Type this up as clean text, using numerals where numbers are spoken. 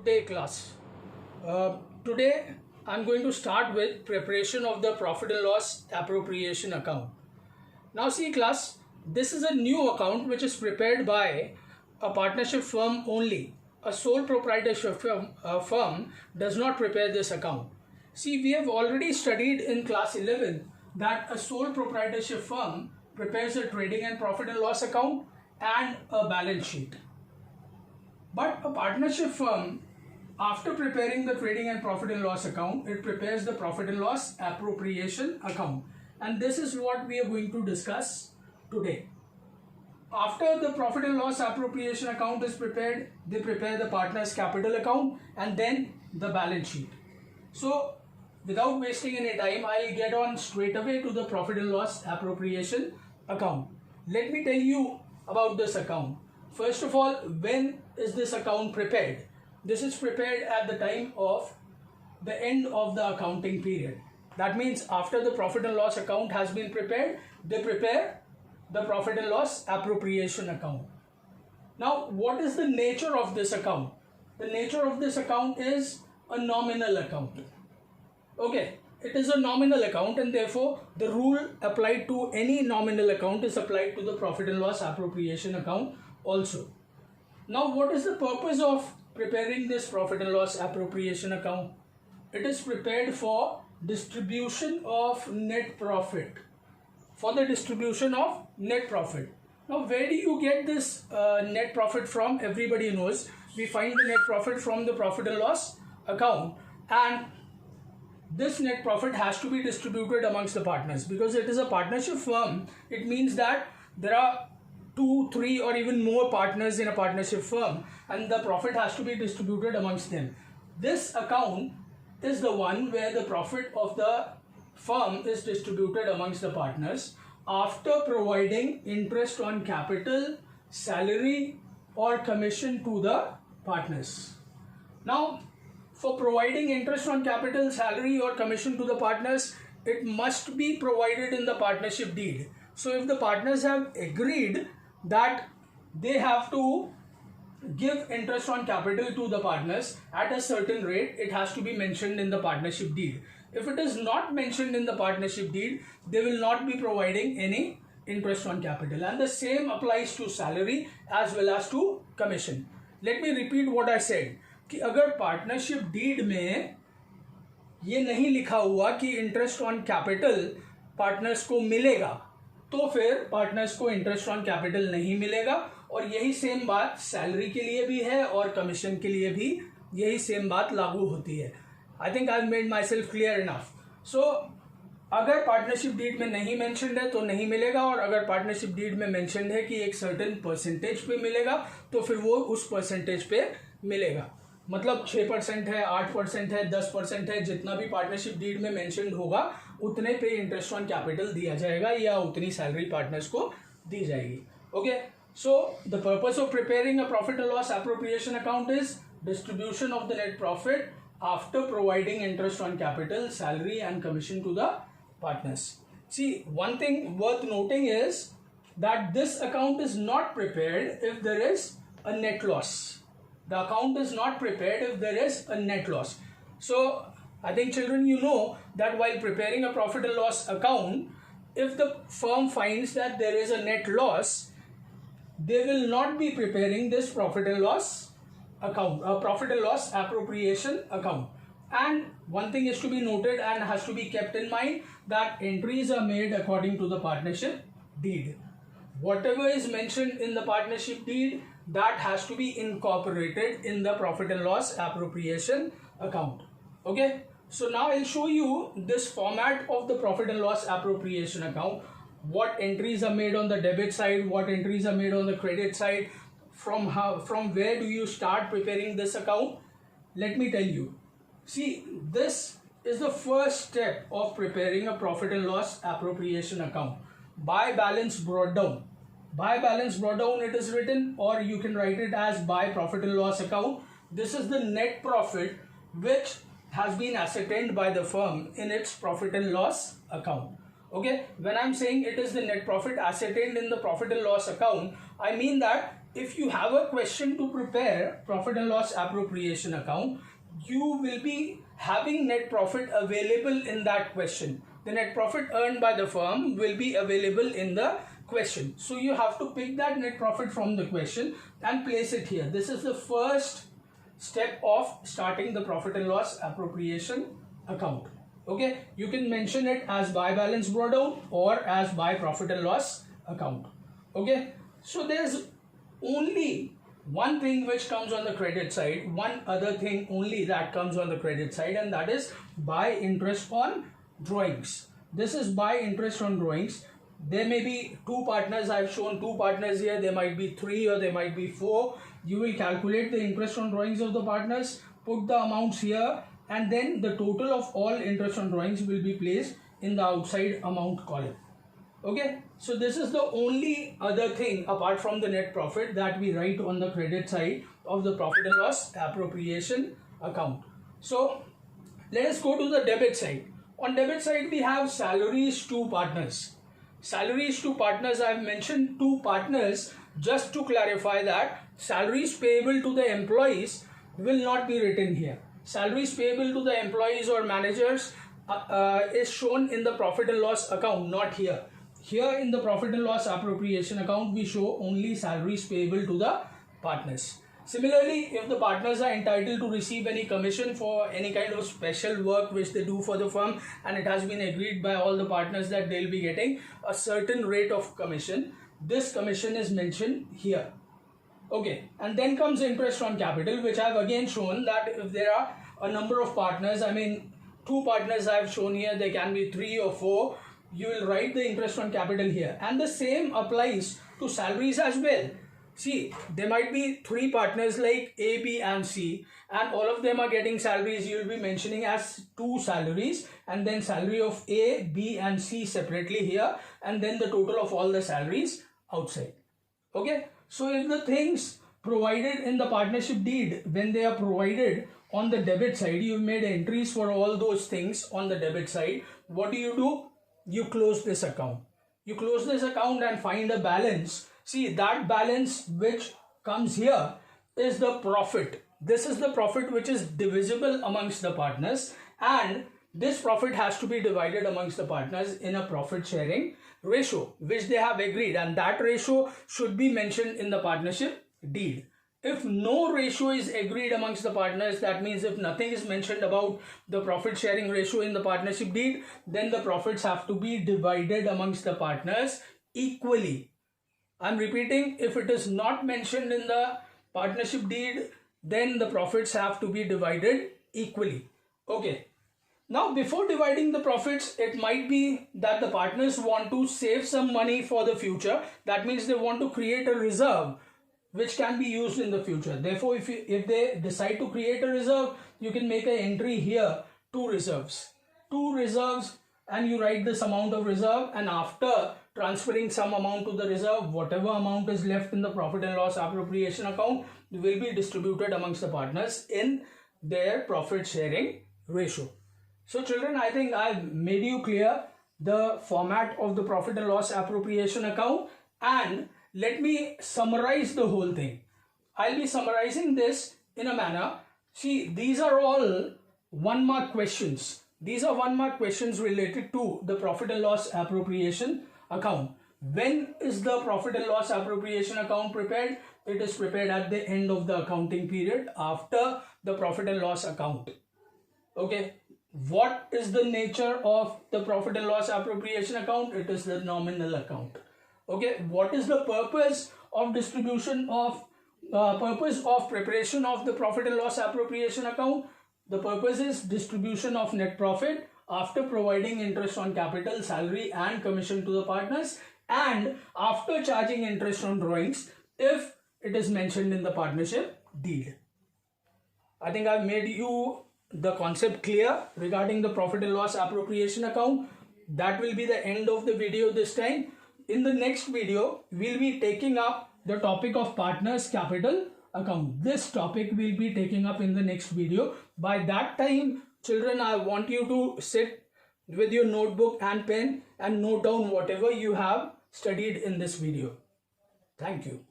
Day class. Today I'm going to start with preparation of the profit and loss appropriation account. Now see class, this is a new account which is prepared by a partnership firm only. A sole proprietorship firm does not prepare this account. See, we have already studied in class 11 that a sole proprietorship firm prepares a trading and profit and loss account and a balance sheet. But a partnership firm, after preparing the trading and profit and loss account, it prepares the profit and loss appropriation account. And this is what we are going to discuss today. After the profit and loss appropriation account is prepared, they prepare the partner's capital account and then the balance sheet. So, without wasting any time, I'll get on straight away to the profit and loss appropriation account. Let me tell you about this account. First of all, when is this account prepared? This is prepared at the time of the end of the accounting period. That means after the profit and loss account has been prepared, they prepare the profit and loss appropriation account. Now, what is the nature of this account? The nature of this account is a nominal account. Okay, it is a nominal account and therefore the rule applied to any nominal account is applied to the profit and loss appropriation account also. Now, what is the purpose of preparing this profit and loss appropriation account? It is prepared for distribution of net profit. For the distribution of net profit. Now, where do you get this net profit from? Everybody knows we find the net profit from the profit and loss account, and this net profit has to be distributed amongst the partners. Because it is a partnership firm, it means that there are 2, 3 or even more partners in a partnership firm, and the profit has to be distributed amongst them. This account is the one where the profit of the firm is distributed amongst the partners after providing interest on capital, salary or commission to the partners. Now, for providing interest on capital, salary or commission to the partners, it must be provided in the partnership deed. So if the partners have agreed that they have to give interest on capital to the partners at a certain rate, it has to be mentioned in the partnership deed. If it is not mentioned in the partnership deed, they will not be providing any interest on capital. And the same applies to salary as well as to commission. Let me repeat what I said. कि अगर partnership deed में ये नहीं लिखा हुआ कि interest on capital partners को मिलेगा, तो फिर पार्टनर्स को इंटरेस्ट ऑन कैपिटल नहीं मिलेगा. और यही सेम बात सैलरी के लिए भी है और कमीशन के लिए भी यही सेम बात लागू होती है. I think I made myself clear enough. So अगर पार्टनरशिप डीड में नहीं मेंशन्ड है तो नहीं मिलेगा, और अगर पार्टनरशिप डीड में मेंशन्ड है कि एक सर्टेन परसेंटेज पे मिलेगा तो फिर वो उस परसेंटेज पे मिलेगा. मतलब 6% है, 8% है, 10% है, जितना भी पार्टनरशिप डीड में मेंशन्ड होगा उतने पे इंटरेस्ट ऑन कैपिटल दिया जाएगा या उतनी सैलरी पार्टनर्स को दी जाएगी. Okay, so the purpose of preparing a profit and loss appropriation account is distribution of the net profit after providing interest on capital, salary and commission to the partners. See, one thing worth noting is that this account is not prepared if there is a net loss. The account is not prepared if there is a net loss. So, I think children, you know that while preparing a profit and loss account, if the firm finds that there is a net loss, they will not be preparing this profit and loss account, a profit and loss appropriation account. And one thing is to be noted and has to be kept in mind that entries are made according to the partnership deed. Whatever is mentioned in the partnership deed, that has to be incorporated in the profit and loss appropriation account. Okay, so now I'll show you this format of the profit and loss appropriation account. What entries are made on the debit side, what entries are made on the credit side, from where do you start preparing this account? Let me tell you. See, this is the first step of preparing a profit and loss appropriation account. By balance brought down. By balance brought down it is written, or you can write it as by profit and loss account. This is the net profit which has been ascertained by the firm in its profit and loss account. Okay, when I'm saying it is the net profit ascertained in the profit and loss account, I mean that if you have a question to prepare profit and loss appropriation account, you will be having net profit available in that question. The net profit earned by the firm will be available in the question. So you have to pick that net profit from the question and place it here. This is the first step of starting the profit and loss appropriation account. Okay, you can mention it as by balance brought out or as by profit and loss account. Okay, so there's only one thing which comes on the credit side, one other thing only that comes on the credit side, and that is by interest on drawings. This is by interest on drawings. There may be two partners. I've shown two partners here. There might be three or there might be four. You will calculate the interest on drawings of the partners, put the amounts here, and then the total of all interest on drawings will be placed in the outside amount column. Okay, so this is the only other thing apart from the net profit that we write on the credit side of the profit and loss appropriation account. So let us go to the debit side. On debit side, we have salaries to partners. Salaries to partners, I have mentioned two partners just to clarify that salaries payable to the employees will not be written here. Salaries payable to the employees or managers is shown in the profit and loss account, not here. Here in the profit and loss appropriation account, we show only salaries payable to the partners. Similarly, if the partners are entitled to receive any commission for any kind of special work which they do for the firm, and it has been agreed by all the partners that they'll be getting a certain rate of commission, this commission is mentioned here. Okay, and then comes interest on capital, which I've again shown that if there are a number of partners, I mean two partners I've shown here, there can be three or four, you will write the interest on capital here. And the same applies to salaries as well. See, there might be three partners like A, B and C, and all of them are getting salaries. You will be mentioning as two salaries, and then salary of A, B and C separately here, and then the total of all the salaries outside. Okay, so if the things provided in the partnership deed, when they are provided on the debit side, you've made entries for all those things on the debit side, what do? You close this account. You close this account and find a balance. See, that balance which comes here is the profit. This is the profit which is divisible amongst the partners, and this profit has to be divided amongst the partners in a profit sharing ratio which they have agreed, and that ratio should be mentioned in the partnership deed. If no ratio is agreed amongst the partners, that means if nothing is mentioned about the profit sharing ratio in the partnership deed, then the profits have to be divided amongst the partners equally. I'm repeating, if it is not mentioned in the partnership deed, then the profits have to be divided equally. Okay. Now, before dividing the profits, it might be that the partners want to save some money for the future. That means they want to create a reserve which can be used in the future. Therefore, if they decide to create a reserve, you can make an entry here, two reserves, and you write this amount of reserve, and after transferring some amount to the reserve, whatever amount is left in the profit and loss appropriation account will be distributed amongst the partners in their profit sharing ratio. So children, I think I've made you clear the format of the profit and loss appropriation account, and let me summarize the whole thing. I'll be summarizing this in a manner. See, these are all 1 mark questions. These are 1 mark questions related to the profit and loss appropriation account. When is the profit and loss appropriation account prepared? It is prepared at the end of the accounting period after the profit and loss account. Okay. What is the nature of the profit and loss appropriation account? It is the nominal account. Okay, what is the purpose of preparation of the profit and loss appropriation account? The purpose is distribution of net profit after providing interest on capital, salary and commission to the partners, and after charging interest on drawings if it is mentioned in the partnership deed. I think I've made you the concept clear regarding the profit and loss appropriation account. That will be the end of the video this time. In the next video, we'll be taking up the topic of partners capital account. This topic we'll be taking up in the next video. By that time, children, I want you to sit with your notebook and pen and note down whatever you have studied in this video. Thank you.